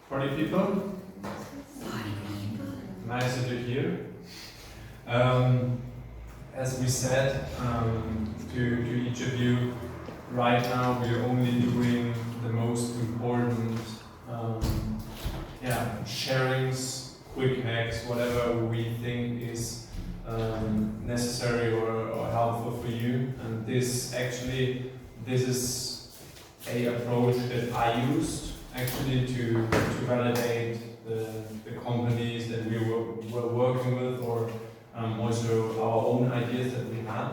40 people? Nice that you're here. As we said to each of you, right now we're only doing the most important sharings, quick hacks, whatever we think is necessary or helpful for you. And this is a approach that I used actually to validate the companies that we were working with, or also our own ideas that we had.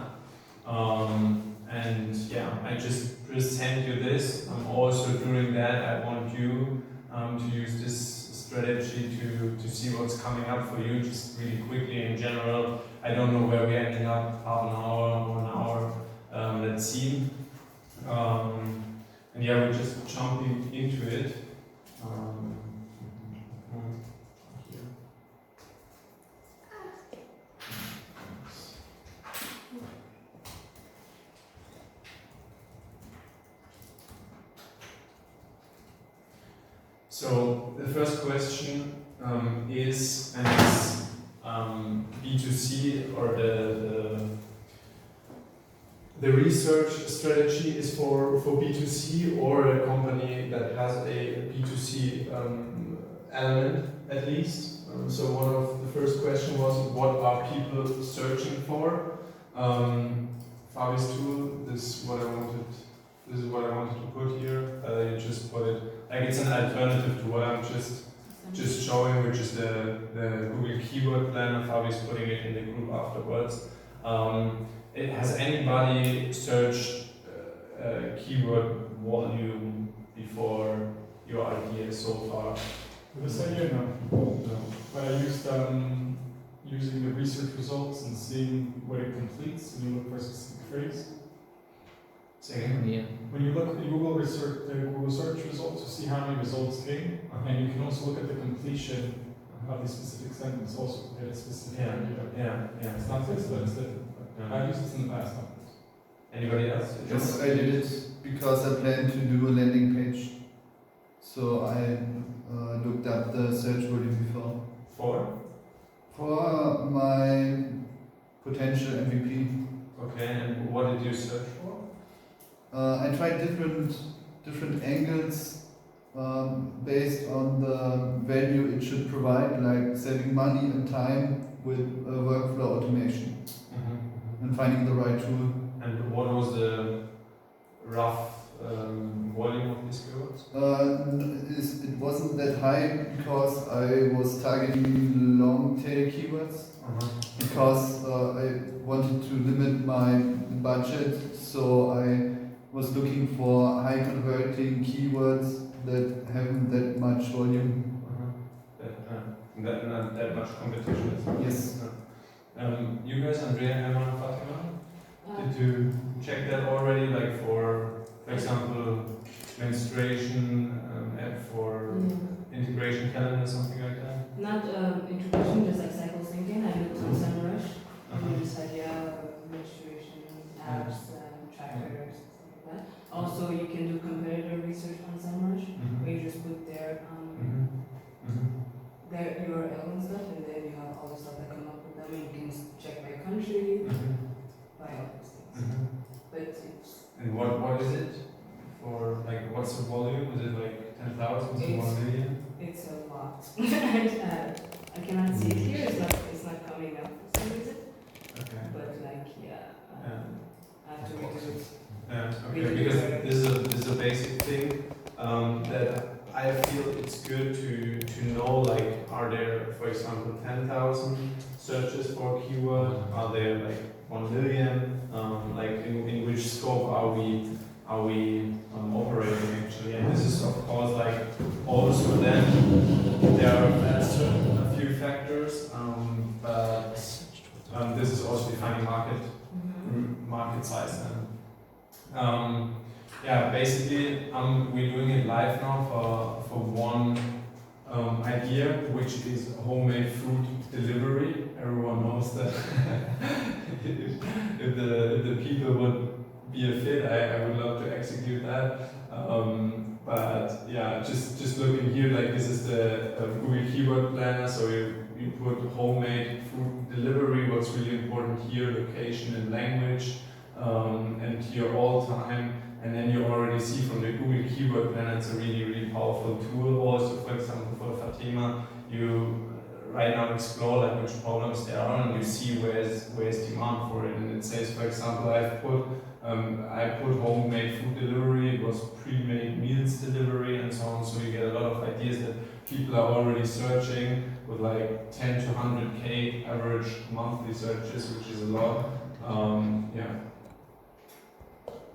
I just present you this. Also during that, I want you to use this strategy to see what's coming up for you, just really quickly in general. I don't know where we're ending up, half an hour, 1 hour, let's see. We're just jumping into it. So the first question is B2C, or the research strategy is for B2C or a company that has a B2C element at least. So one of the first question was, what are people searching for? Fabi's tool, this is what I wanted to put here. You just put it like it's an alternative to what I'm just showing, which is the Google Keyword Planner. Fabi's putting it in the group afterwards. Has anybody searched keyword volume before your idea so far? This idea, no. But I used using the research results and seeing what it completes when you look for a specific phrase. Second? Yeah. When you look at Google search results, you see how many results came, and you can also look at the completion of the specific sentence also to get a specific idea. It's not this, but it's different. I've used this in the past. Anybody else? Yes, I did it because I planned to do a landing page. So I looked up the search volume before. For my potential MVP. Okay, and what did you search for? I tried different angles based on the value it should provide, like saving money and time with workflow automation. And finding the right tool. And what was the rough volume of these keywords? It wasn't that high because I was targeting long tail keywords. Because I wanted to limit my budget, so I was looking for high converting keywords that haven't that much volume. Not that much competition. Yes. You guys, Andrea, Emma, and Fatima, did you check that already? Like for example, menstruation app for integration calendar, something like that? Not integration, just like cycle syncing. I looked on SEMrush, and just like menstruation apps, trackers, stuff like that. Also, you can do competitor research on SEMrush, where you just put their URL and stuff, and then you have all the stuff that come up with them. You can check by country, by all these things. But it's. And what is it for? Like, what's the volume? Is it like 10,000? Is it 1 million? It's a lot. I cannot see it here. It's not coming up for some reason. Okay. But like I have to redo it. Yeah. Okay. Because this is a basic thing that I feel it's good to know. Like, are there, for example, 10,000 searches for a keyword? Are there like 1 million? Like in which scope are we operating actually? And this is of course like also then there are a few factors, but this is also defining market size then. Basically we're doing it live now for one idea, which is homemade food delivery. Everyone knows that if the people would be a fit, I would love to execute that. but yeah, just looking here, like this is the Google Keyword Planner. So you put homemade food delivery. What's really important here: location and language, and your all time. And then you already see from the Google Keyword Planner, it's a really powerful tool. Also, for example, for Fatima, you right now explore like which problems there are, and you see where's demand for it. And it says, for example, I put homemade food delivery. It was pre-made meals delivery, and so on. So you get a lot of ideas that people are already searching with like 10 to 100K average monthly searches, which is a lot. Yeah.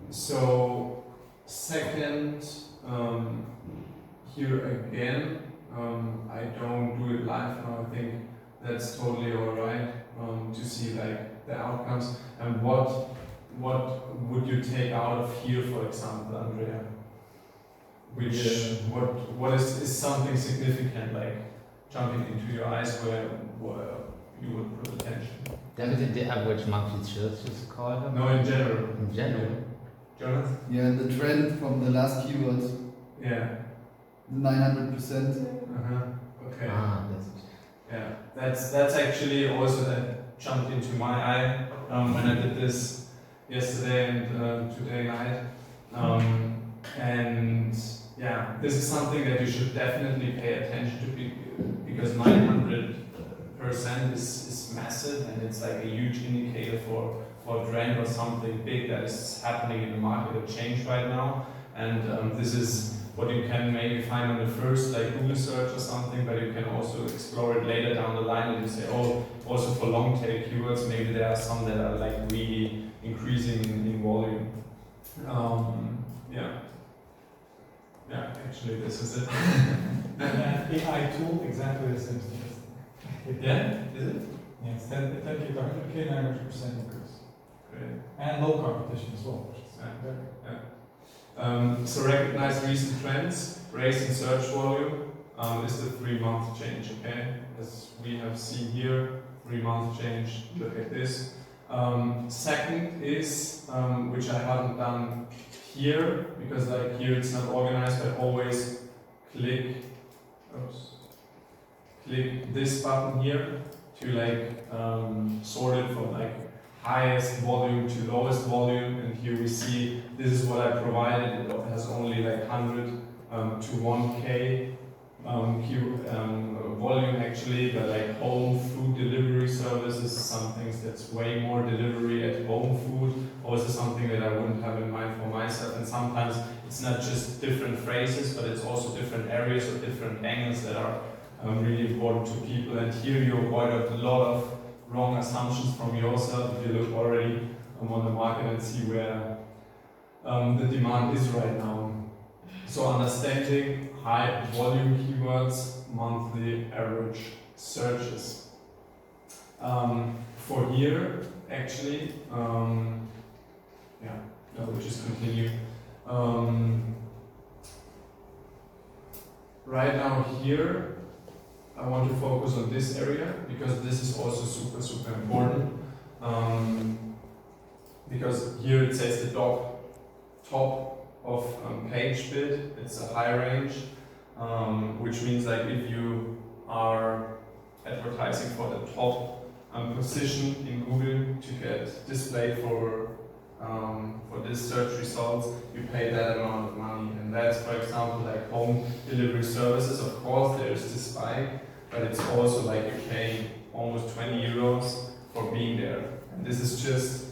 So second, here again, I don't do it live now. I think that's totally alright to see like the outcomes. And what would you take out of here, for example, Andrea? Which what is something significant, like jumping into your eyes where you would put attention? Then the average monthly searches called? No, in general. In general. Jonathan? Yeah, and the trend from the last keyword, Yeah. 900%. Okay. That's Yeah. That's actually also that jumped into my eye when I did this yesterday and today night. And yeah, this is something that you should definitely pay attention to because 900% is massive, and it's like a huge indicator for a trend or something big that is happening in the market, a change right now. And this is what you can maybe find on the first like Google search or something, but you can also explore it later down the line and you say, oh, also for long tail keywords, maybe there are some that are like really increasing in volume. Yeah. Yeah, actually this is it. And AI tool, exactly the same thing. Yeah, is it? Yeah, it's 10K to 100K, 900% increase. Great. And low competition as well, which is very So recognize recent trends, raise in search volume is the 3-month change, okay? As we have seen here, 3-month change, look at this. Second is, which I haven't done here, because like here it's not organized, but always click this button here to like sort it from like highest volume to lowest volume, and here we see this is what I provided. It has only like 100 to 1K volume actually, but like home food delivery services, some things that's way more delivery at home food, also something that I wouldn't have in mind for myself. And sometimes it's not just different phrases, but it's also different areas or different angles that are really important to people. And here you avoid a lot of wrong assumptions from yourself if you look already on the market and see where the demand is right now. So understanding high volume keywords, monthly average searches. For here, actually, we'll just continue. Right now here, I want to focus on this area because this is also super important. Because here it says the top of page bid, it's a high range, which means like if you are advertising for the top position in Google to get displayed for this search results, you pay that amount of money. And that's, for example, like home delivery services. Of course, there's this spike, but it's also like you pay almost 20 euros for being there. And this is just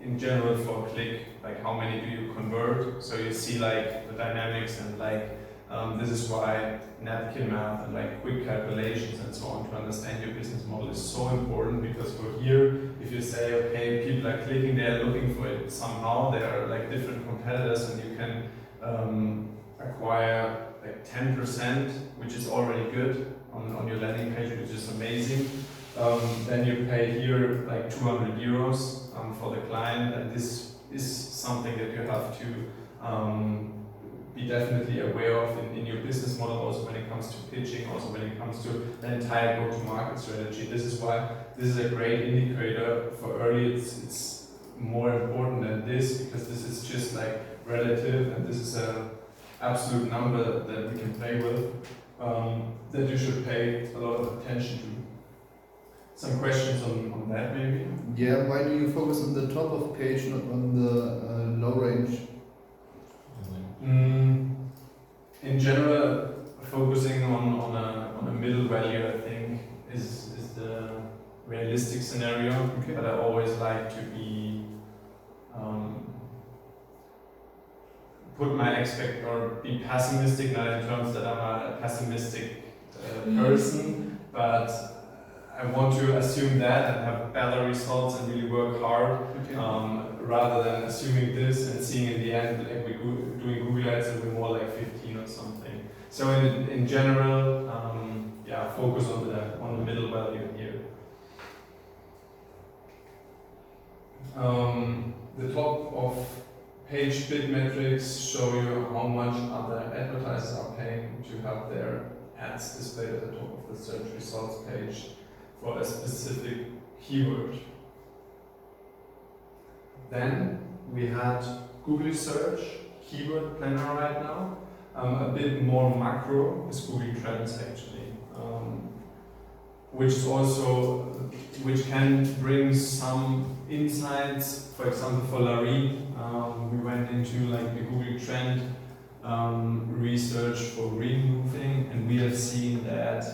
in general for click, like how many do you convert? So you see like the dynamics and like this is why napkin math and like quick calculations and so on to understand your business model is so important, because for here, if you say, okay, people are clicking, they're looking for it somehow, there are like different competitors and you can acquire like 10%, which is already good on your landing page, which is amazing. Then you pay here like 200 euros for the client, and this is something that you have to be definitely aware of in your business model, also when it comes to pitching, also when it comes to the entire go-to-market strategy. This is why this is a great indicator for early. It's more important than this, because this is just like relative, and this is a absolute number that we can play with, that you should pay a lot of attention to. Some questions on that maybe? Yeah, why do you focus on the top of page, not on the low range? In general, focusing on a middle value, I think, is the realistic scenario. Okay. But I always like to be pessimistic, not in terms that I'm a pessimistic person, but I want to assume that and have better results and really work hard, Okay. rather than assuming this and seeing in the end, like doing Google Ads and we're more like 15 or something. So in general, focus on the middle value here. The top of page bid metrics show you how much other advertisers are paying to have their ads displayed at the top of the search results page for a specific keyword. Then we had Google Search keyword planner right now. A bit more macro is Google Trends actually, which can bring some insights. For example, for Larry, we went into like the Google Trend research for green roofing, and we have seen that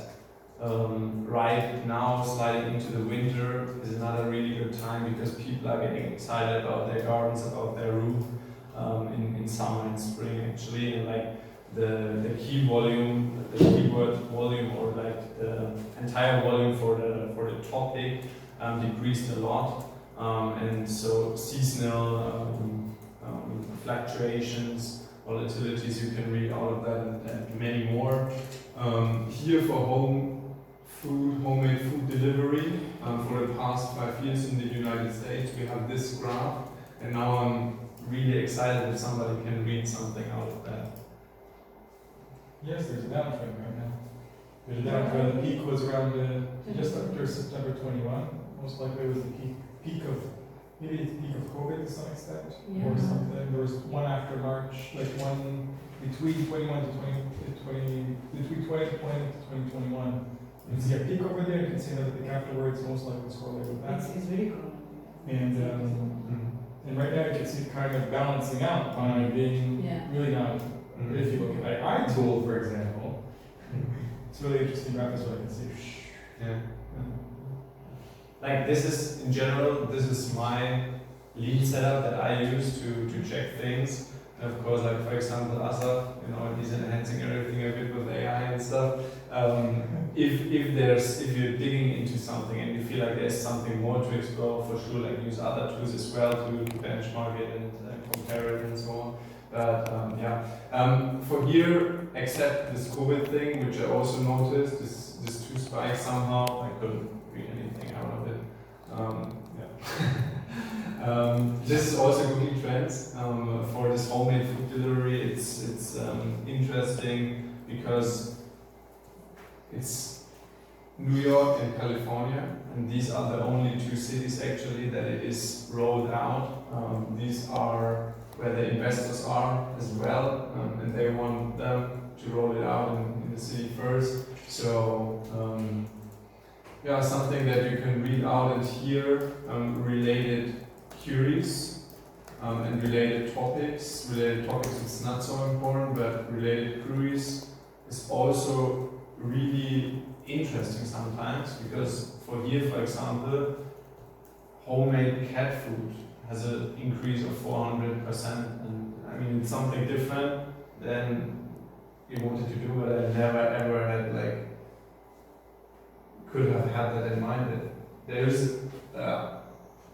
right now, sliding into the winter, is another really good time because people are getting excited about their gardens, about their roof in summer and spring actually, and like the keyword volume, or like the entire volume for the topic decreased a lot, and so seasonal fluctuations, volatilities, you can read out of that and many more. Here for homemade food delivery, for the past 5 years in the United States, we have this graph, and now I'm really excited that somebody can read something out of that. Yes, there's a downtrend right now. There's a downtrend. The peak was around just after September 21. Most likely it was the peak of, maybe it's the peak of COVID to some extent, or something. There was one after March, like one between 21 to 20, between 2020 to 2021. You can see a peak over there, you can see another peak afterwards, most likely it's correlated with that. It's really cool. And right now you can see it kind of balancing out by being really not. If you look at like iTool, for example, it's really interesting graph as well. I can see. Yeah. Like this is, in general, this is my lead setup that I use to check things. And of course, like for example, Asaf, he's enhancing everything a bit with AI and stuff. If you're digging into something and you feel like there's something more to explore, for sure, like use other tools as well to benchmark it and compare it and so on. But for here, except this COVID thing, which I also noticed, this two spikes somehow, I couldn't read anything out of it. This is also Google Trends for this homemade food delivery. It's interesting because it's New York and California, and these are the only two cities actually that it is rolled out. These are where the investors are as well, and they want them to roll it out in the city first. So something that you can read out and hear, related queries and related topics. Related topics is not so important, but related queries is also really interesting sometimes, because for here, for example, homemade cat food has an increase of 400%, and I mean it's something different than you wanted to do, but I never ever had could have had that in mind. That there is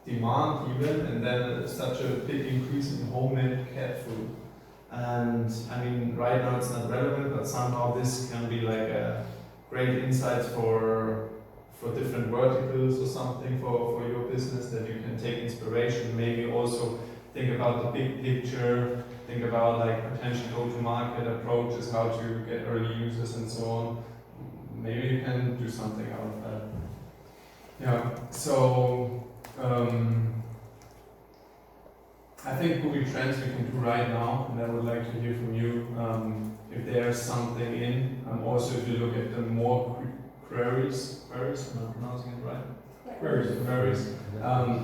demand even, and then such a big increase in homemade cat food. And I mean right now it's not relevant, but somehow this can be like a great insights for different verticals or something for your business, that you can take inspiration, maybe also think about the big picture, think about like potential go-to-market approaches, how to get early users and so on. Maybe you can do something out of that. Yeah, so I think Google Trends we can do right now, and I would like to hear from you if there's something in. Also, if you look at the more queries, am I pronouncing it right? Queries.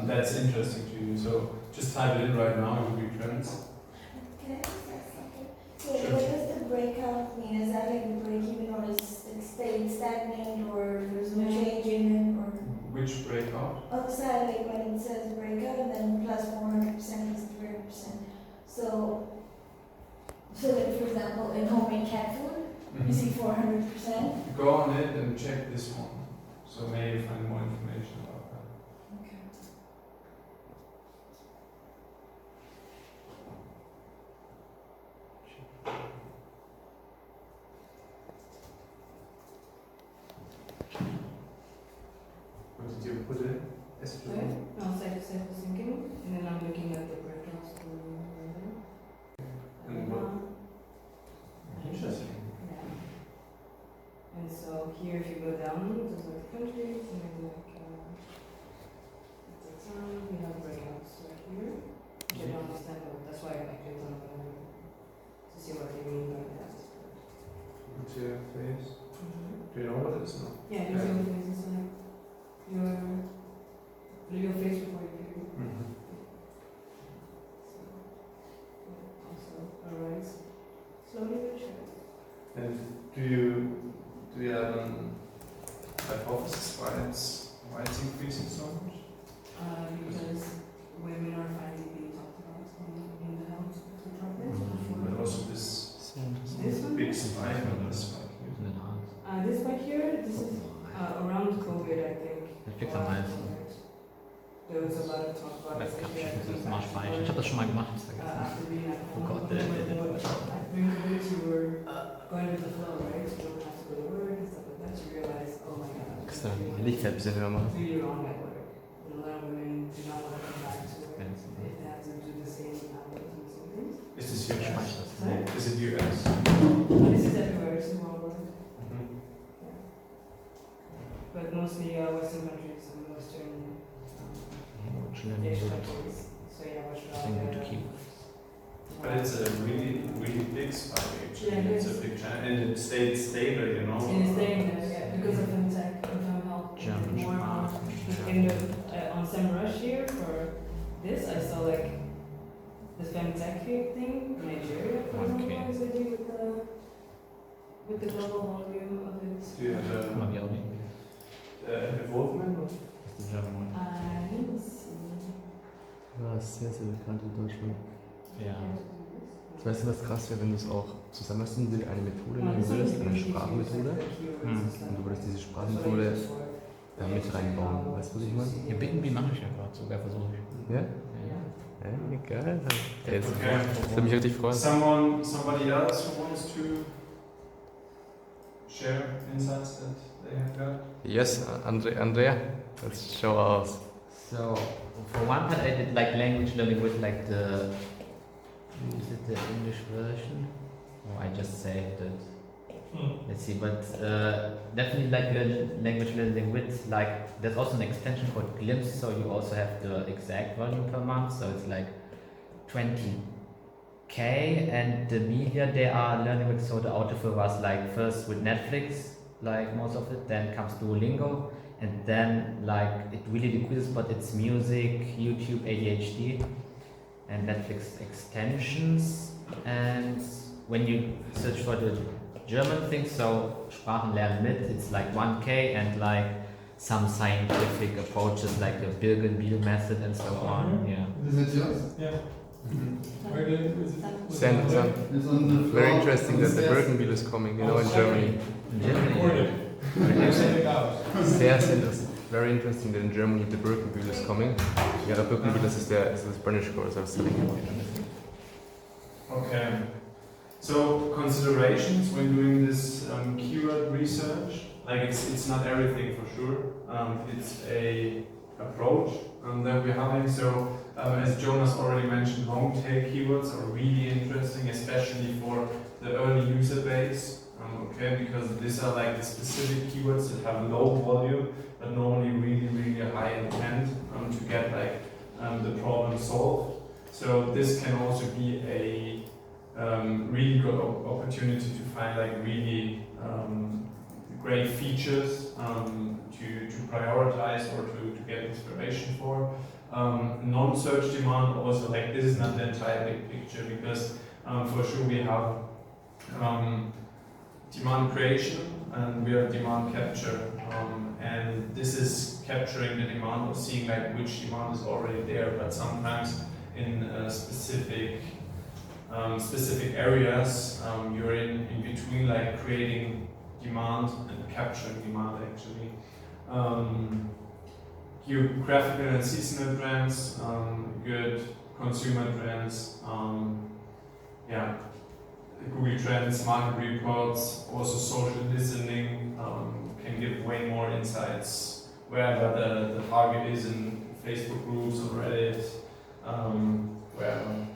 That's interesting to you. So just type it in right now in Google Trends. Can I just ask something? So what does the breakout mean? Is that like the break even, or is it stayed stagnant, or there's no change in it, or? Which breakout? On the side, like when it says breakout and then plus 400% is 300%. So like for example, in homemade cat food, you see 400%. Go on it and check this one. So maybe find more information about that. Okay. What did you put in? Right? Now cycle syncing, and then I'm looking at the breakdowns for random. And what? Interesting. Yeah. And so here, if you go down to the countries, and then like, it's a town, we have breakouts right here. Which I don't understand, but that's why I clicked on them to see what they mean by that. What's your face? Do you know what it is now? Yeah, you see what it is, it's like your face before you click it. So, also, arise slowly but surely. And do you have an hypothesis why it's increasing so much? Because women are finally being talked about in the house to drop it. But also this This one? big spike on this spike here. This right here, this is around COVID, I think. Das klingt am meisten. There was a lot of talk about Web it. Caption, das ist mal speichern. Ich habe das schon mal gemacht, ich vergessen. After being at Oh home, God, during COVID, you were going with the flow, right? You don't have to go to work and stuff like that. You realize, oh my God, Extra Licht ein bisschen höher machen. really wrong at work. And a lot of women do not want to come back to work if they have to do the same hours and some things. Is this Ich US? speichere das. Right? Is it US? This is everywhere, it's worldwide. Yeah. But mostly Western countries and Western Asian countries. So yeah, Australia. But it's a really, really big spike actually. Yeah, it It's is. a big channel and it stayed stable, you know. And it's staying there, yeah, because of FinTech and film help. German More and more. Sprache. In the, on SEMrush here for this, I saw like the FemTech thing, Nigeria, for example, Okay. is it with the global volume of it. Do you have Guck mal, wie auch nicht. involvement? Das ist der German one. I didn't see. Ja, ist sehr, sehr bekannt in Deutschland. Ja. Weißt du, was krass wäre, wenn du es auch zusammenfassen würdest, eine Methode No, nehmen this one würdest, is eine really Sprachmethode, und du würdest diese Sprachmethode da mit reinbauen. Weißt du, was ich meine? Ja, Bittenby mache ich einfach, sogar versuche ich. Ja? Ja. Ja, geil. Jetzt Okay. würde mich richtig freuen. Somebody else who wants to share insights that they have got? Yes, Andrea, let's show us. So, for one part I did like language learning with like the, is it the English version? Oh, I just saved it. Let's see, but definitely like language learning with like, there's also an extension called Glimpse, so you also have the exact volume per month, so it's like 20k, and the media they are learning with, so the autofill was like first with Netflix, like most of it, then comes Duolingo, and then like it really decreases, but it's music, YouTube, ADHD, and Netflix extensions. And when you search for the German thing, so Sprachen lernen mit, it's like 1k, and like some scientific approaches like the Birkenbiel method and so on. Yeah. Is it yours? Yeah. Mm-hmm. Where did, is it? Send It's on the floor. Very interesting on that the stairs. Birkenbiel is coming, you know, in Germany. Recorded. Send it out. Sehr interesting. Very interesting that in Germany the Birkenbiel is coming. Yeah, the Birkenbiel is the Spanish course I was telling you about. Okay. So considerations when doing this keyword research, like it's not everything for sure. It's a approach that we're having. So as Jonas already mentioned, long tail keywords are really interesting, especially for the early user base. Okay, because these are like the specific keywords that have low volume, but normally really high intent to get like the problem solved. So this can also be a really good opportunity to find like really great features to prioritize or to get inspiration for. Non-search demand also, like this is not the entire big picture, because for sure we have demand creation and we have demand capture, and this is capturing the demand or seeing like which demand is already there, but sometimes in specific areas you're in between, like creating demand and capturing demand actually. Geographical and seasonal trends, good consumer trends, yeah, Google Trends, market reports, also social listening can give way more insights wherever the target is in Facebook groups or Reddit, wherever.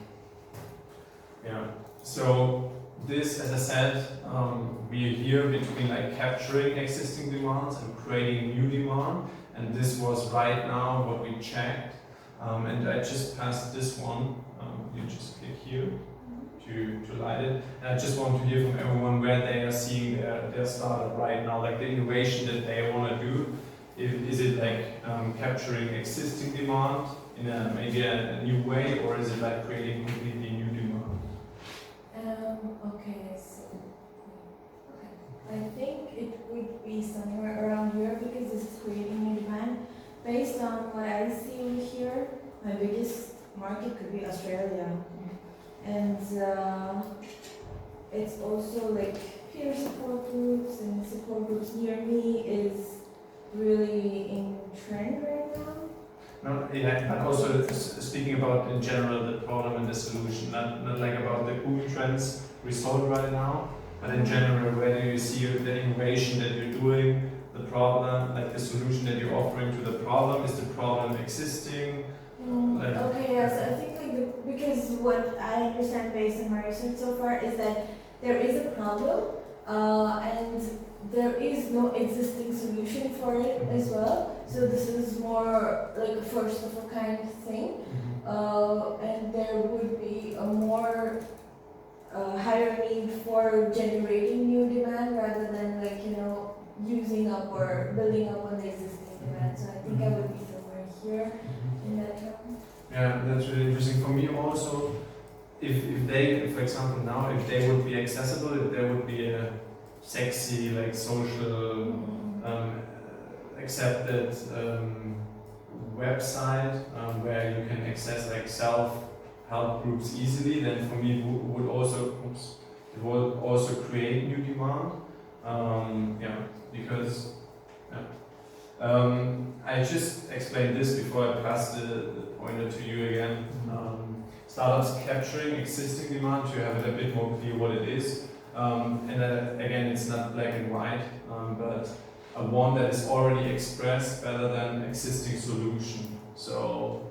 Yeah. So this, as I said, we are here between like capturing existing demands and creating new demand, and this was right now what we checked, and I just passed this one. You just click here to light it. And I just want to hear from everyone where they are seeing their startup right now, like the innovation that they want to do. Is it like capturing existing demand in maybe a new way, or is it like creating completely new demand? Okay, so I think it would be somewhere around here because this is creating new demand. Based on what I see here, my biggest market could be Australia. And it's also like peer support groups and support groups near me is really in trend right now. No, yeah, but also speaking about in general the problem and the solution, not like about the Google Trends result right now, but in general, where do you see the innovation that you're doing, the problem, like the solution that you're offering to the problem? Is the problem existing? Okay, yes, I think like because what I understand based on my research so far is that there is a problem and there is no existing solution for it as well. So this is more like a first of a kind thing, and there would be a more higher need for generating new demand rather than like using up or building up on the existing demand. So I think I would be somewhere here in that term. Yeah, that's really interesting for me also. If they, for example, now if they would be accessible, if there would be a sexy like social accepted website where you can access like self-help groups easily, then for me it would also create new demand. Yeah, because I just explained this before I pass the pointer to you again. Startups capturing existing demand to have it a bit more clear what it is. And again, it's not black and white, but a one that is already expressed better than existing solution. So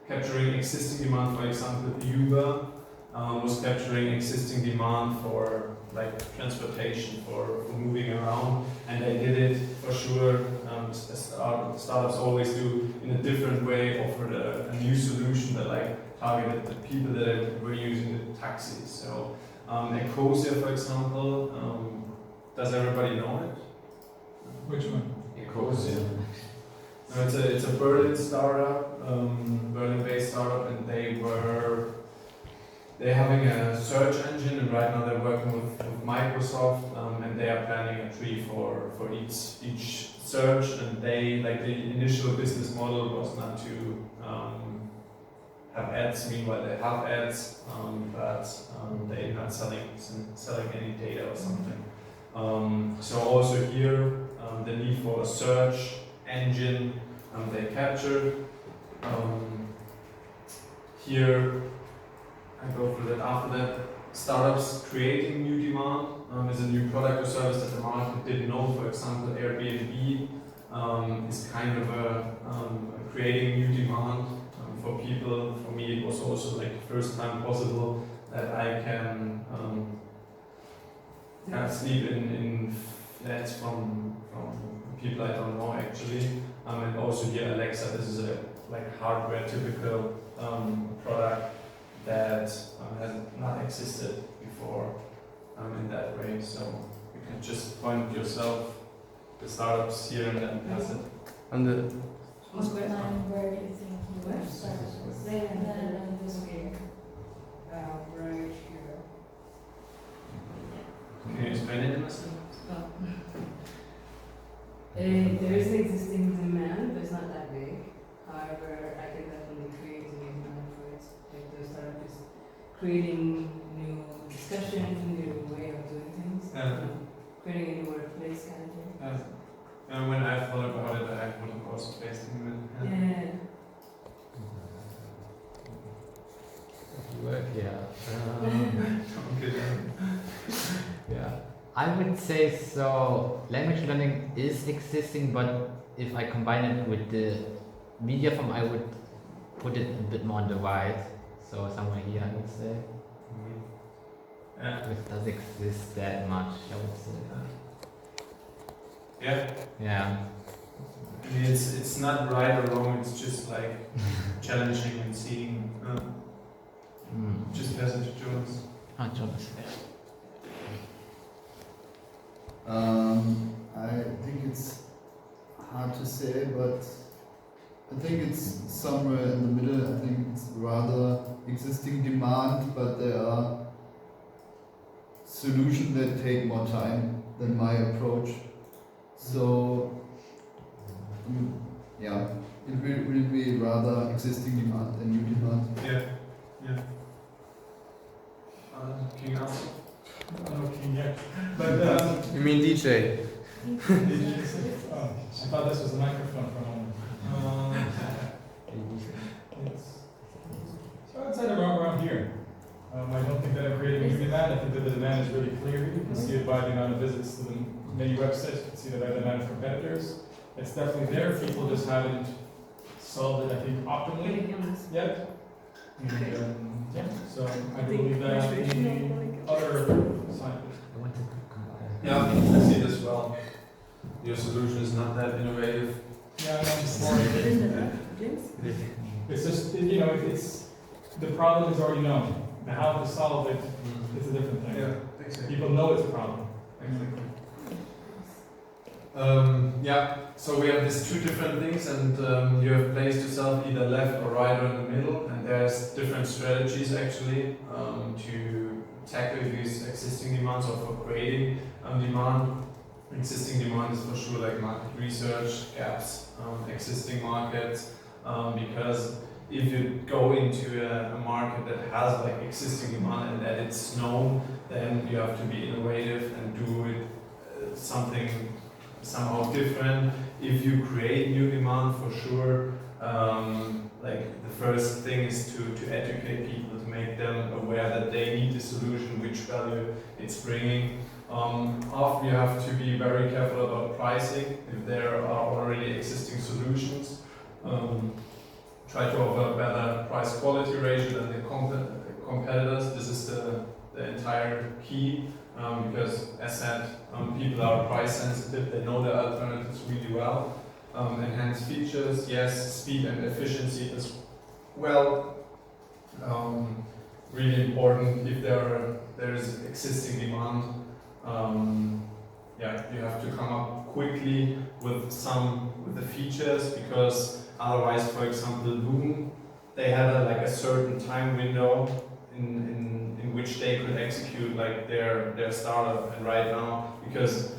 capturing existing demand, for example, Uber was capturing existing demand for like transportation, for moving around, and they did it for sure. Startups always do in a different way, offered a new solution that like targeted the people that were using the taxis. So Ecosia, for example, does everybody know it? Which one? Ecosia. No, it's a Berlin startup, Berlin-based startup, and they're having a search engine, and right now they're working with Microsoft, and they are planning a tree for each search. And they like the initial business model was not to have ads. Meanwhile, they have ads, but they're not selling any data or something. So also here, the need for a search engine they captured. Here, I go through that. After that, startups creating new demand is a new product or service that the market didn't know. For example, Airbnb is kind of creating new demand for people. For me, it was also like the first time possible that I can sleep in flats from people I don't know actually. And also here Alexa, this is a like hardware typical product that has not existed before in that way. So you can just point yourself the startups here and then pass it. And the Where do you think you were started? Okay. Right here. Can you explain it in a second? There is an existing demand, but it's not that big. However, I can definitely create a new demand for it. Like the startup is creating new discussion, new way of doing things. Creating a new workplace kind of thing. And when I thought about it, I would have also placed him in. Yeah. Work, yeah. Okay. Yeah. I would say so. Language learning is existing, but if I combine it with the media form, I would put it a bit more on the right. So somewhere here, I would say. It does exist that much, I would say. Yeah. Yeah. I mean, it's not right or wrong. It's just like challenging and seeing. Just pass it to Jonas. Jonas. I think it's hard to say, but I think it's somewhere in the middle. I think it's rather existing demand, but there are solutions that take more time than my approach. So, yeah, it will be rather existing demand than new demand. Yeah. Yeah. Can you ask? Okay, yeah. But you mean DJ? I thought this was a microphone for a moment. So I'd say around here. I don't think that I'm creating a new demand. I think that the demand is really clear. You can see it by the amount of visits to the many websites. You can see that by the amount of competitors. It's definitely there. People just haven't solved it, I think, optimally yet. And, yeah, so I believe that the other side. Yeah, I see this well. Your solution is not that innovative. Yeah, no, it's more. It's just, you know, it's the problem is already known. Now, how to solve it is a different thing. Yeah, exactly. People know it's a problem. Exactly. Yeah, so we have these two different things, and you have placed yourself either left or right or in the middle, and there's different strategies actually to tackle these existing demands or for creating demand. Existing demand is for sure like market research, gaps, existing markets, because if you go into a market that has like existing demand and that it's known, then you have to be innovative and do it something somehow different. If you create new demand, for sure, like the first thing is to educate people, to make them aware that they need the solution, which value it's bringing. Often you have to be very careful about pricing if there are already existing solutions. Try to offer a better price-quality ratio than the competitors. This is the entire key, because as said, people are price sensitive, they know the alternatives really well. Enhanced features, yes, speed and efficiency as well. Really important if there is existing demand. Yeah, you have to come up quickly with the features, because otherwise, for example, Loom, they had like a certain time window in which they could execute like their startup, and right now, because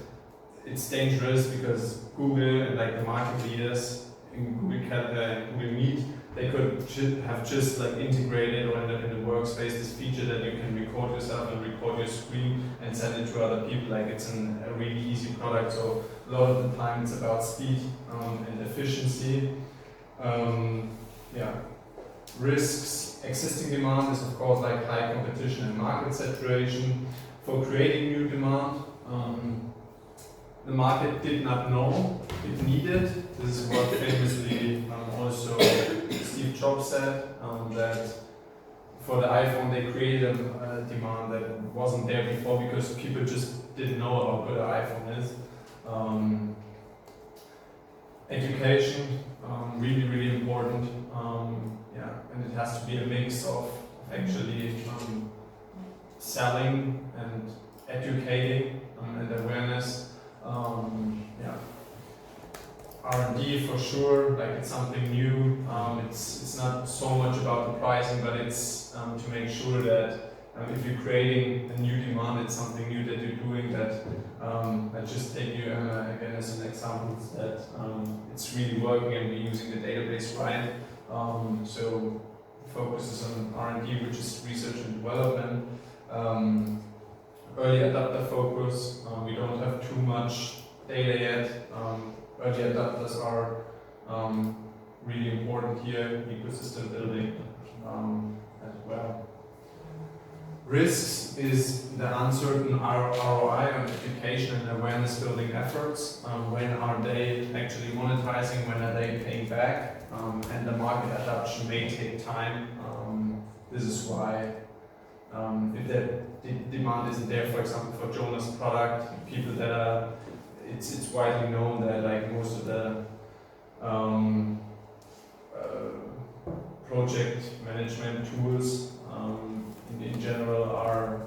it's dangerous, because Google and like the market leaders in Google Meet, they could have just like integrated or in the workspace this feature that you can record yourself and record your screen and send it to other people. Like it's a really easy product. So a lot of the time it's about speed and efficiency. Yeah. Risks, existing demand is of course like high competition and market saturation. For creating new demand, the market did not know it needed. This is what famously also Steve Jobs said, that for the iPhone they created a demand that wasn't there before because people just didn't know how good an iPhone is. education, really, really important. And it has to be a mix of actually selling and educating and awareness. R&D for sure, like it's something new. It's not so much about the pricing, but it's to make sure that if you're creating a new demand, it's something new that you're doing. That I just take you again as an example that it's really working and we're using the database right. So focuses on R&D, which is research and development. Early adopter focus. We don't have too much data yet. Early adopters are really important here. Ecosystem building as well. Risks is the uncertain ROI on education and awareness building efforts. When are they actually monetizing? When are they paying back? And the market adoption may take time. This is why if the demand isn't there, for example, for Jonas' product, people that are, it's widely known that like most of the project management tools in general are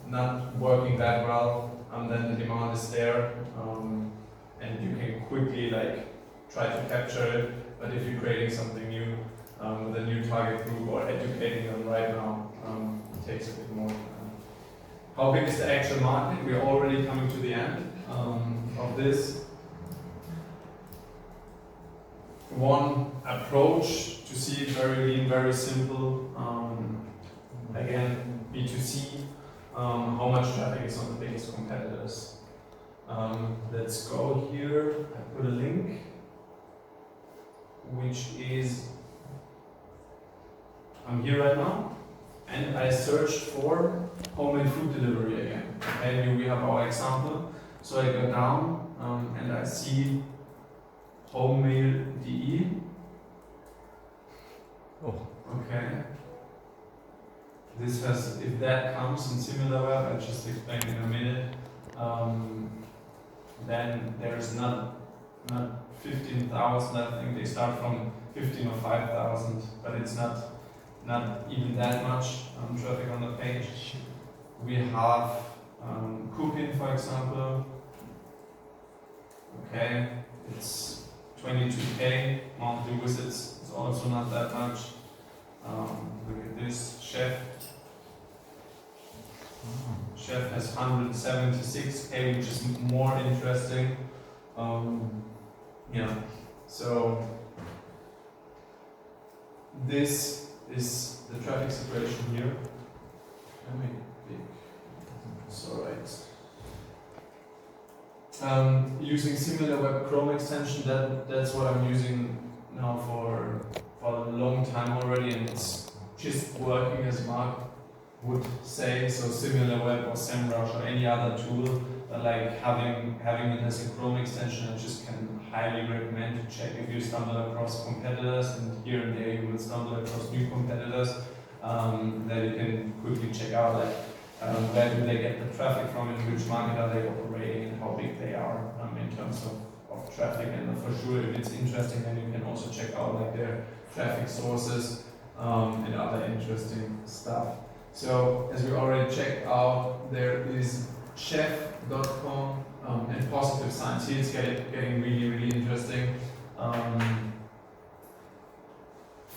not working that well, then the demand is there, and you can quickly like try to capture it. But if you're creating something new with a new target group or educating them right now, it takes a bit more time. How big is the actual market? We're already coming to the end of this. One approach to see it very lean, very simple. Again, B2C. How much traffic is on the biggest competitors? Let's go here. I put a link, which is I'm here right now, and I searched for homemade food delivery again. And here we have our example. So I go down and I see homemail.de. Oh. Okay. This has, if that comes in SimilarWeb, I'll just explain in a minute. Then there's not 15,000. I think they start from 15 or 5,000, but it's not even that much traffic on the page. We have cooking, for example. Okay, it's 22K monthly visits. It's also not that much. Look at this, Chef. Chef has 176K, which is more interesting. So this is the traffic situation here. Let me make it big. It's alright. Using SimilarWeb Chrome extension, that's what I'm using now for a long time already, and it's just working as Mark would say. So SimilarWeb or SEMrush or any other tool, like having it as a Chrome extension, I just can highly recommend to check if you stumble across competitors, and here and there you will stumble across new competitors that you can quickly check out, like where do they get the traffic from, in which market are they operating, and how big they are in terms of traffic. And for sure, if it's interesting, then you can also check out like their traffic sources and other interesting stuff. So as we already checked out, there is chef.com and positive signs. Here it's getting really, really interesting.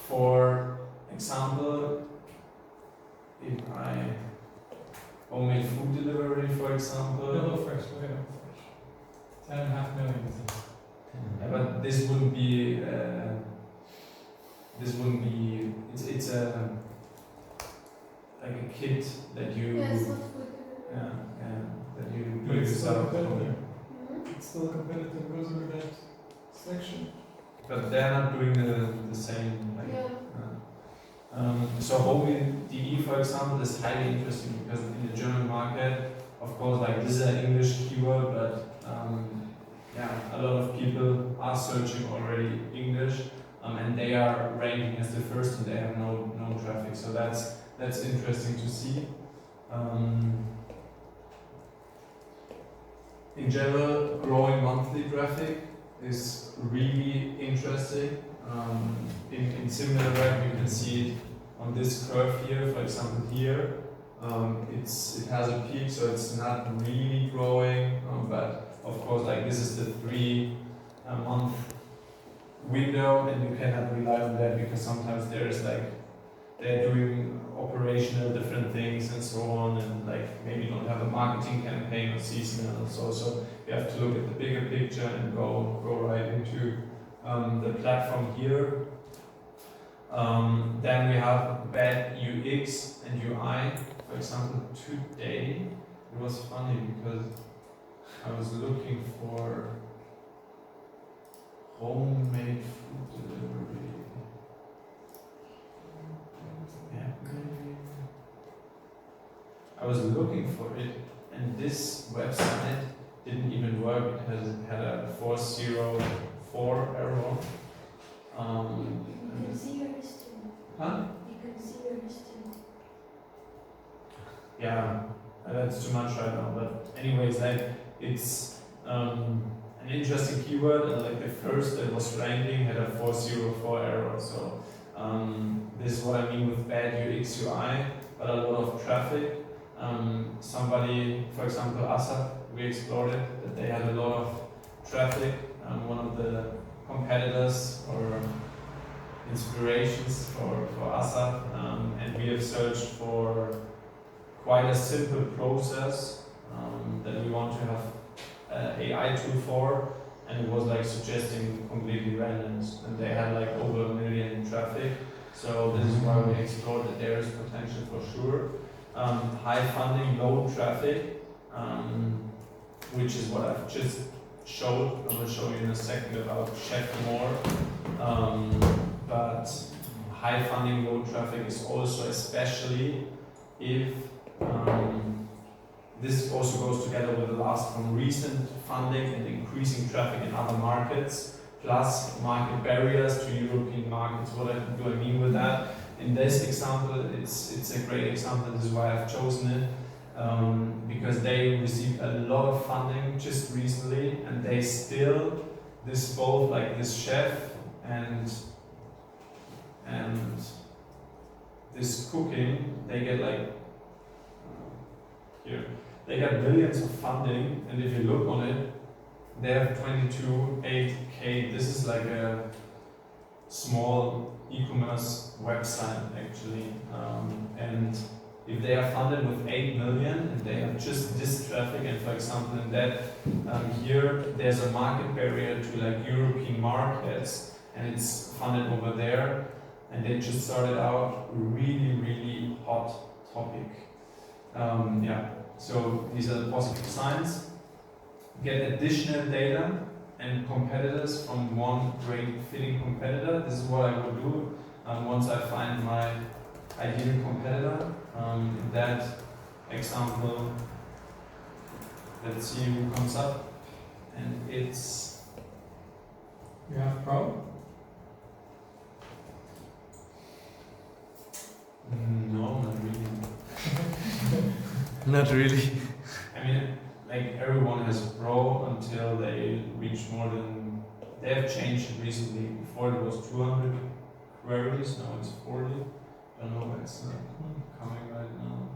For example, if I homemade food delivery, for example. Hello Fresh, look at Hello Fresh. 10.5 million visits. Yeah, but this wouldn't be. It's a like a kit that you. Yeah, it's not food. That you But do it's still yourself. competitive. Mhm. It's still competitive, goes under that section. But they're not doing the same. Like, Yeah. So homemade.de, for example, is highly interesting because in the German market, of course, like this is an English keyword, but a lot of people are searching already English, and they are ranking as the first, and they have no traffic. So that's interesting to see. In general, growing monthly traffic is really interesting. In similar way, you can see it on this curve here, for example here. It has a peak, so it's not really growing, but of course, like this is the 3-month window, and you cannot rely on that because sometimes there's like they're doing operational different things and so on, and like maybe don't have a marketing campaign or seasonal and so you have to look at the bigger picture and go right into the platform here. Then we have bad UX and UI. For example, today it was funny because I was looking for homemade food delivery. I was looking for it, and this website didn't even work because it had a 404 error. You can see your history. Huh? You can see your history. Yeah, that's too much right now. But anyways, like it's an interesting keyword, and like the first that was ranking had a 404 error. So this is what I mean with bad UX UI, but a lot of traffic. Somebody, for example, ASAP, we explored it, that they had a lot of traffic. One of the competitors or inspirations for ASAP, and we have searched for quite a simple process that we want to have AI tool for, and it was like suggesting completely random, and they had like over 1 million traffic. So this is why we explored that there is potential for sure. High funding, low traffic, which is what I've just showed. I will show you in a second about Chef more. But high funding, low traffic is also especially if this also goes together with the last one, recent funding and increasing traffic in other markets, plus market barriers to European markets. What do I mean with that? In this example, it's a great example. This is why I've chosen it, because they received a lot of funding just recently, and they still, this both like this chef and this cooking, they get like here, they get millions of funding, and if you look on it, they have 22.8K. This is like a small e-commerce website actually, and if they are funded with 8 million and they have just this traffic, and for example in that here there's a market barrier to like European markets, and it's funded over there, and they just started out really hot topic. Yeah, so these are the positive signs. Get additional data and competitors from one great fitting competitor. This is what I will do once I find my ideal competitor. In that example, let's see who comes up, and it's You have Pro? no, not really. Not really. I mean, like everyone has a pro until they reach more than. They have changed it recently. Before it was 200 queries, now it's 40. I don't know why it's not coming right now.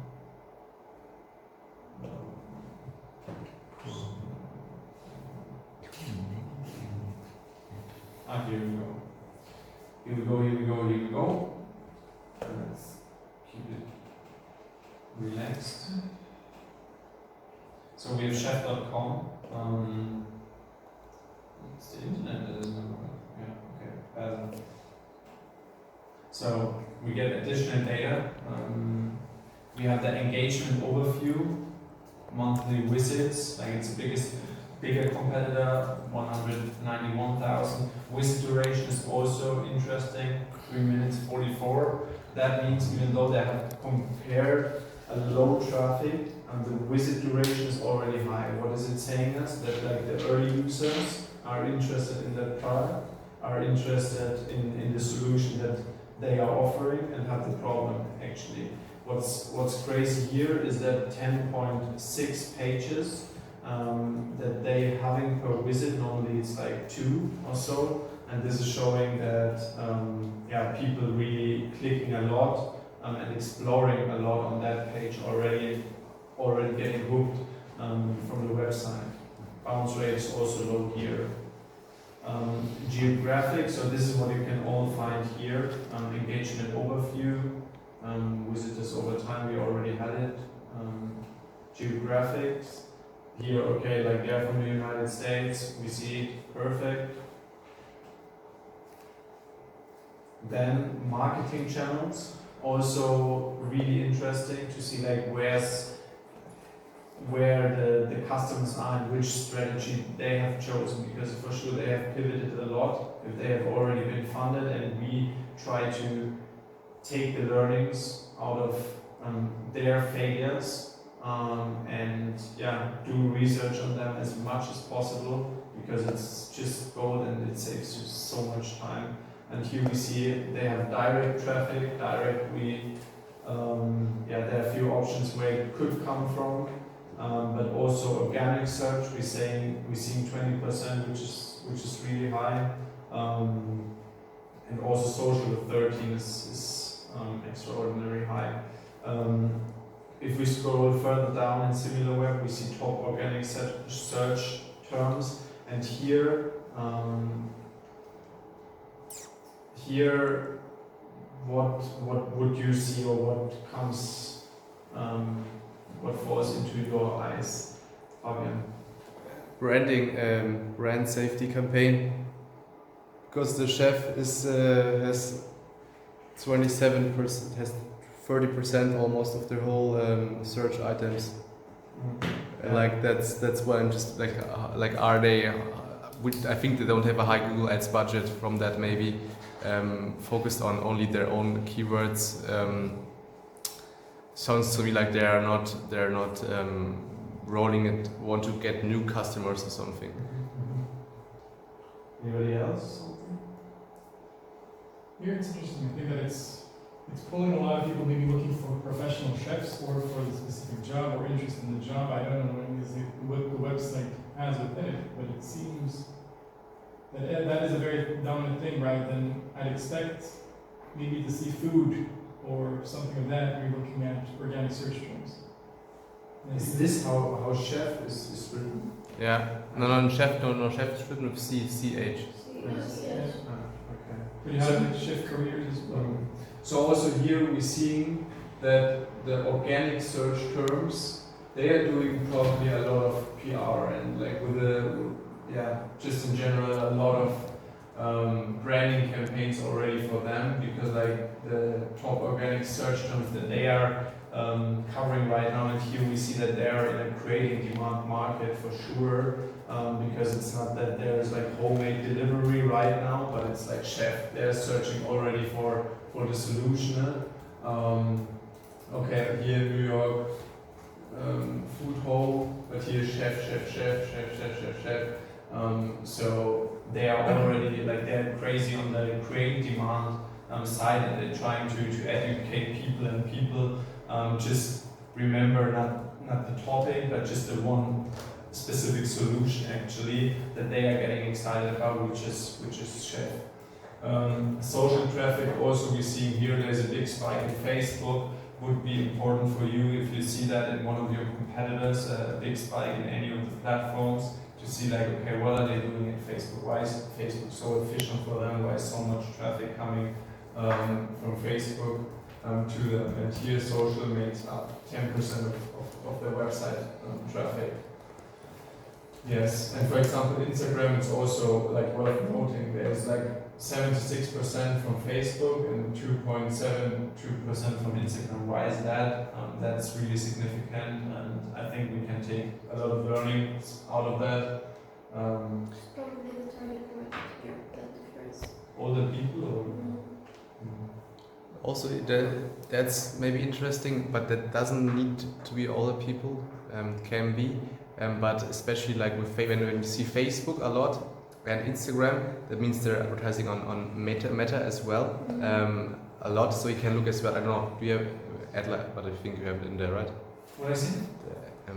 Here we go. Here we go. Let's keep it relaxed. So we have chef.com. It's the internet that isn't working. Yeah, okay. So we get additional data. We have the engagement overview, monthly visits, like it's the bigger competitor, 191,000. Visit duration is also interesting, 3 minutes 44. That means even though they have compared a low traffic, and the visit duration is already high. What is it saying us? That like the early users are interested in that product, are interested in the solution that they are offering, and have the problem actually. What's crazy here is that 10.6 pages that they having per visit. Normally it's like 2 or so, and this is showing that people really clicking a lot and exploring a lot on that page already getting hooked from the website. Bounce rate is also low here. Geographic, so this is what you can all find here. Engagement overview, visitors over time, we already had it. Geographics, here, okay, like they're from the United States, we see it, perfect. Then marketing channels, also really interesting to see like where the customers are and which strategy they have chosen, because for sure they have pivoted a lot if they have already been funded, and we try to take the learnings out of their failures and do research on them as much as possible, because it's just gold and it saves you so much time. And here we see they have direct traffic, there are a few options where it could come from. But also organic search, we're seeing 20%, which is really high, and also social with 13 is extraordinarily high. If we scroll further down in SimilarWeb, we see top organic search terms, and here what would you see, or what comes? What falls into your eyes, Fabian? Branding, brand safety campaign, because the chef has 27%, has 30% almost of their whole search items. Like that's what I'm just like are they? I think they don't have a high Google Ads budget from that, maybe focused on only their own keywords. Sounds to me like they're not rolling it, want to get new customers or something. Anybody else? Here it's interesting. I think that it's pulling a lot of people maybe looking for professional chefs or for the specific job or interest in the job. I don't know what the website has within it, but it seems that is a very dominant thing, rather than I'd expect maybe to see food or something of that. You're looking at organic search terms. Is this how chef is written? Yeah, no, chef is written with CH. Okay. But you have like chef careers as well. So also here we're seeing that the organic search terms, they are doing probably a lot of PR and like just in general a lot of branding campaigns already for them, because like the top organic search terms that they are covering right now, and here we see that they are in a creating demand market for sure, because it's not that there's like homemade delivery right now, but it's like chef, they're searching already for the solution. Okay, here in New York, food hall, but here chef. So they are already like they're crazy on the creating demand side, and they're trying to educate people, and people just remember not the topic, but just the one specific solution actually that they are getting excited about, which is chef. Social traffic also we're seeing here. There's a big spike in Facebook. Would be important for you if you see that in one of your competitors, a big spike in any of the platforms, to see like, okay, what are they doing in Facebook? Why is Facebook so efficient for them? Why is so much traffic coming from Facebook to them? And here social makes up 10% of their website traffic. Yes, and for example, Instagram is also like worth noting. There's like 76% from Facebook and 2.72% from Instagram. Why is that? That's really significant, and I think we can take a lot of learnings out of that. Probably the target market here that differs. Older people or? Also, that's maybe interesting, but that doesn't need to be older people. Can be, but especially like with when you see Facebook a lot and Instagram, that means they're advertising on Meta as well, a lot. So you can look as well. I don't know. Do you have ad but I think you have it in there, right? What is it? The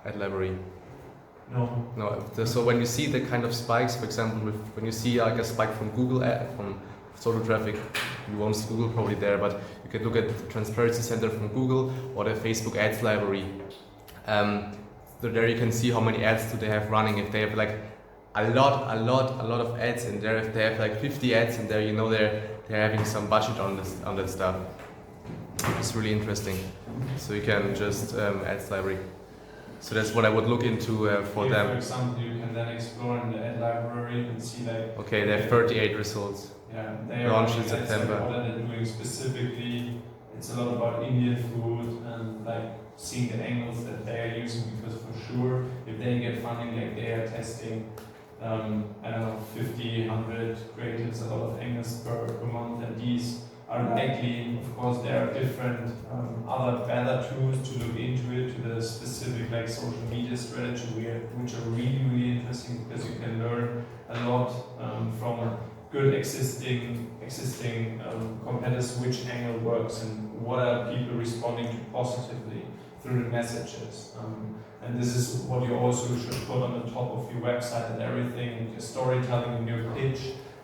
ad library. No. So when you see the kind of spikes, for example, when you see like a spike from Google from social traffic, you won't see Google probably there, but you can look at the Transparency Center from Google or the Facebook Ads Library. So there you can see how many ads do they have running. If they have like a lot of ads in there, if they have like 50 ads in there, you know they're having some budget on that stuff. It's really interesting. So you can just ads library. So that's what I would look into for them. For example, you can then explore in the ad library and see like. Okay, they have 38 results. Yeah, they are Launched in running ads, September. like, what are they doing specifically? It's a lot about Indian food and like seeing the angles that they are using, because for sure, if they get funding, like they are testing, I don't know, 50, 100 creatives, a lot of angles per month, and these are likely, of course, there are different other better tools to look into it, to the specific like social media strategy, which are really interesting, because you can learn a lot from good existing competitors, which angle works and what are people responding to positively through the messages. And this is what you also should put on the top of your website and everything, your storytelling and your pitch.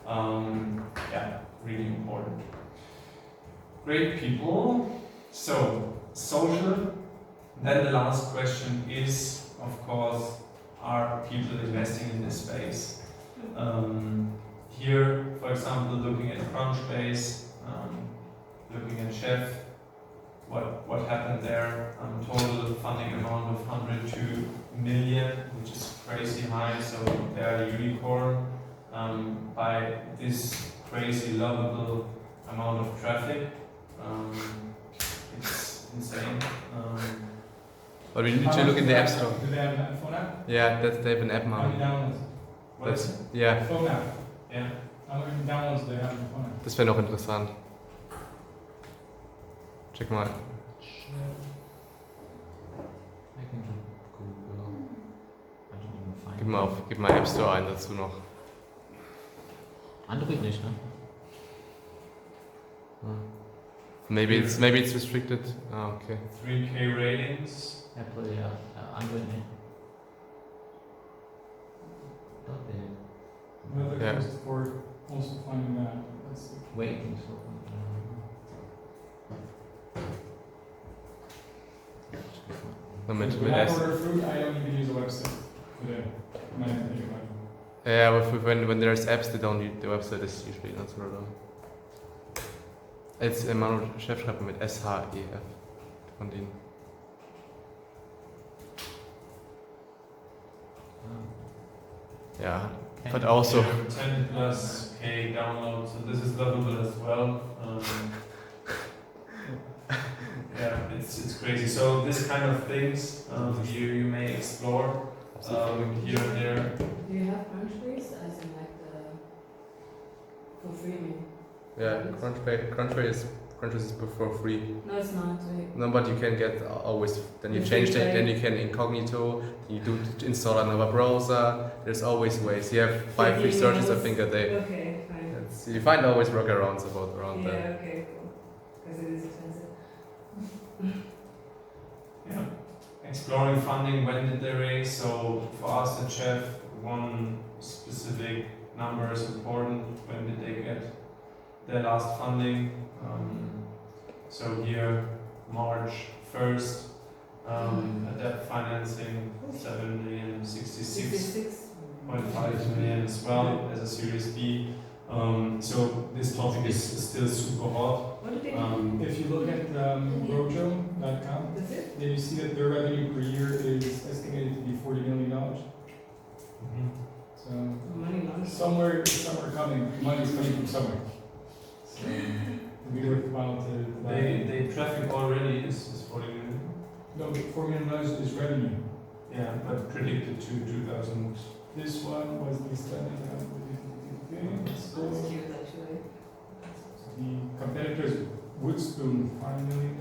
Yeah, really important. Great, people. So, social. Then the last question is, of course, are people investing in this space? Here, for example, looking at Crunchbase, looking at Chef, what happened there? Total funding amount of 102 million, which is crazy high. So they are a unicorn by this crazy lovable amount of traffic. It's insane. But we need to look in the App Store. Do they have an phone app? Yeah, they have an app How now. many downloads? What is it? Yeah, Phone app. Yeah. How many downloads do they have on the phone app? das wäre noch interessant. Check mal. I can do Google. I don't even find Gib mal App Store ein dazu noch. Android nicht, ne? Maybe it's restricted. Ah, okay. 3K ratings. Apple, ja. Android nicht. Don't they? Another Yeah. cost for also finding that. Let's see. Waiting for. Mit When I S. order food, I don't even use a website today. When I think about it. Yeah, but when there's apps, they don't use the website is usually not so wrong. It's Manuel Chef schreibt mit SHEF von denen. Yeah, but also. Yeah, 10 plus K downloads, so this is lovable as well. Yeah, it's crazy. So this kind of things you may explore here and there. Do you have Crunchbase as in like the for free? I mean? Yeah, Crunchbase is for free. No, it's not. Wait. No, but you can get always. Then you The change free it. Then play. you can incognito. You do install another browser. There's always ways. You have 5 free searches, I think, a day. Okay, fine. You find always workarounds around Yeah, that. okay, cool. Because it is expensive. Yeah. Exploring funding, when did they raise? So for us at Chef, one specific number is important. When did they get their last funding? So here, March 1st, debt financing, 7,066.5 million as well as a Series B. So this topic is still super hot. What did they do? If you look at rojo.com, That's it? then you see that their revenue per year is estimated to be $40 million. So Money laundering. somewhere coming, money's coming from somewhere. So it'd be worthwhile to. They traffic already is 40 million. No, but $4 million is revenue. Yeah, but predicted to 2000. This one was the study. That's cute, actually. The competitors Woodspoon, $5 million.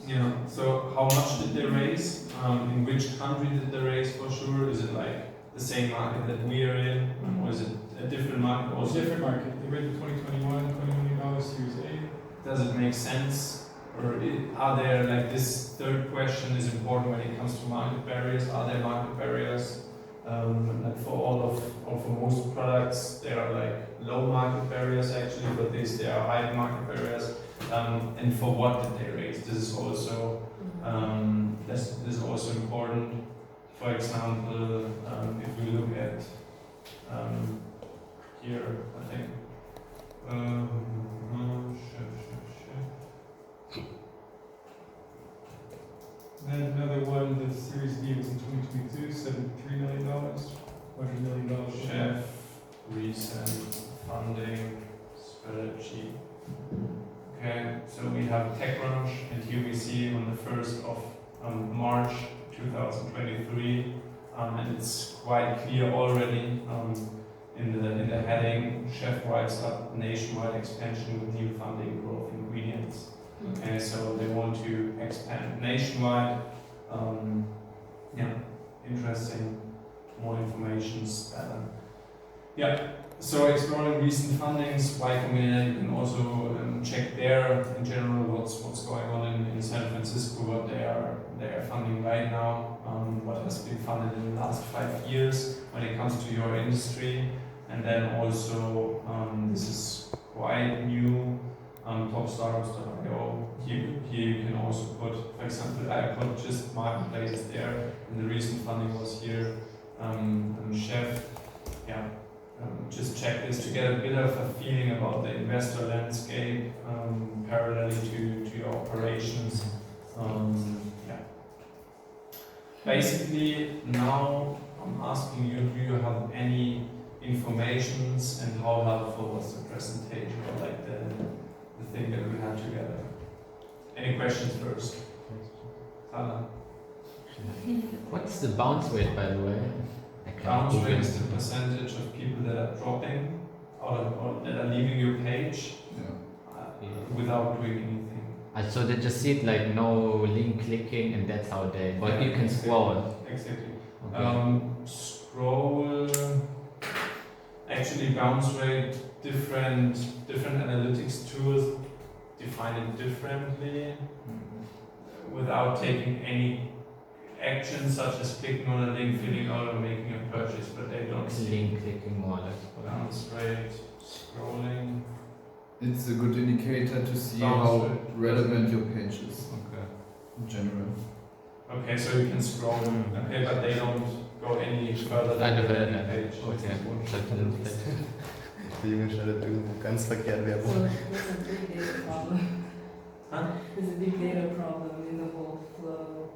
Yeah. So how much did they raise? In which country did they raise? For sure, is it like the same market that we are in, or is it a different market? Also, different market. They raised the 2021 $20 million Series A. Does it make sense are there, like this third question is important when it comes to market barriers. Are there market barriers? Like for or for most products, there are like low market barriers actually, but there are high market barriers. And for what did they raise? This is also this is also important. For example, if we look at here, I think. Then another one, the Series B was in 2022, $73 million, $100 million. Chef, recent funding strategy. Okay, so we have TechCrunch, and here we see on the 1st of March 2023, and it's quite clear already in the heading, Chef writes up nationwide expansion with new funding growth ingredients. Okay, so they want to expand nationwide. Yeah, interesting. More information's better. Yeah, so exploring recent fundings, Y Combinator, you can also check there in general what's going on in San Francisco, what they are funding right now, what has been funded in the last 5 years when it comes to your industry, and then also this is quite new. Topstartups.io. Here you can also put, for example, I put just marketplaces there, and the recent funding was here. Chef, yeah, just check this to get a bit of a feeling about the investor landscape parallelly to your operations. Yeah. Basically, now I'm asking you, do you have any informations and how helpful was the presentation or like the thing that we had together? Any questions first? Anna? What's the bounce rate, by the way? Bounce rate is the percentage of people that are dropping or that are leaving your page without doing anything. So they just see it like no link clicking, and that's how they. But you can scroll. Exactly. Okay. Scroll. Actually, bounce rate. Different analytics tools define it differently without taking any action such as clicking on a link, filling out, or making a purchase, but they don't see Link clicking more or less. bounce rate, scrolling. It's a good indicator to see Bounce how rate. relevant your page is Okay. in general. Okay, so you can scroll. Okay, but they don't go any further than the landing page. Der Junge schneidet irgendwo ganz verkehrt Werbung. So there's a big data problem. Huh? There's a big data problem in the whole flow.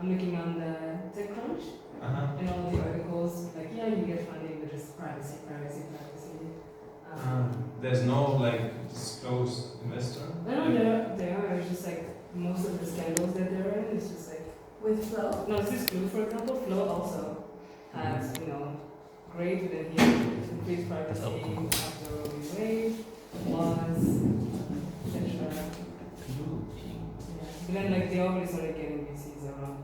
I'm looking on the TechCrunch and all the articles, like, yeah, you get funding, but just privacy. There's no like disclosed investor. No, there are. It's just like most of the scandals that they're in. It's just like With flow? no, it's just Glue, for example. Flow also has great within here, increased privacy after Roe v. Wade, laws, etc. But then like they already started getting VCs around.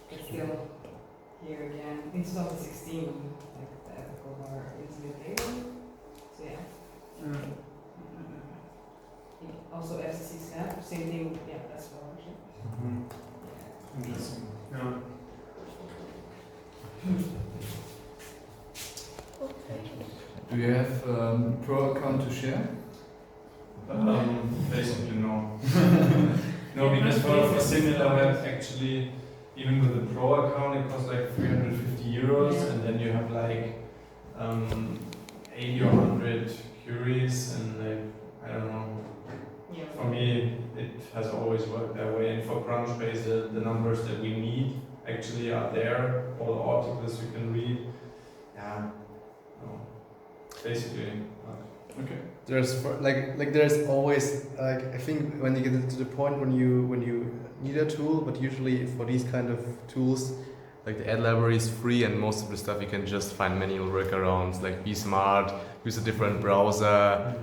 But still, here again, in 2016, like the ethical bar is data. So yeah. Also FCC SNAP, same thing, yeah, that's well actually. Interesting. Yeah. Do you have pro account to share? Basically no. No, because for similar web actually, even with the pro account, it costs like 350 euros, and then you have like 80 or 100 queries, and like I don't know. Yeah. For me, it has always worked that way. And for Crunchbase, the numbers that we need actually are there. All the articles you can read. Yeah. No. Basically. Okay. There's always I think when you get to the point when you need a tool, but usually for these kind of tools, like the ad library is free, and most of the stuff you can just find manual workarounds, like be smart, use a different browser,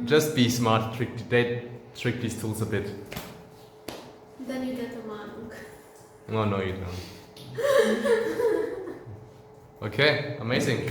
just be smart, trick these tools a bit. Then you get a monk. Oh no, you don't. Okay, amazing.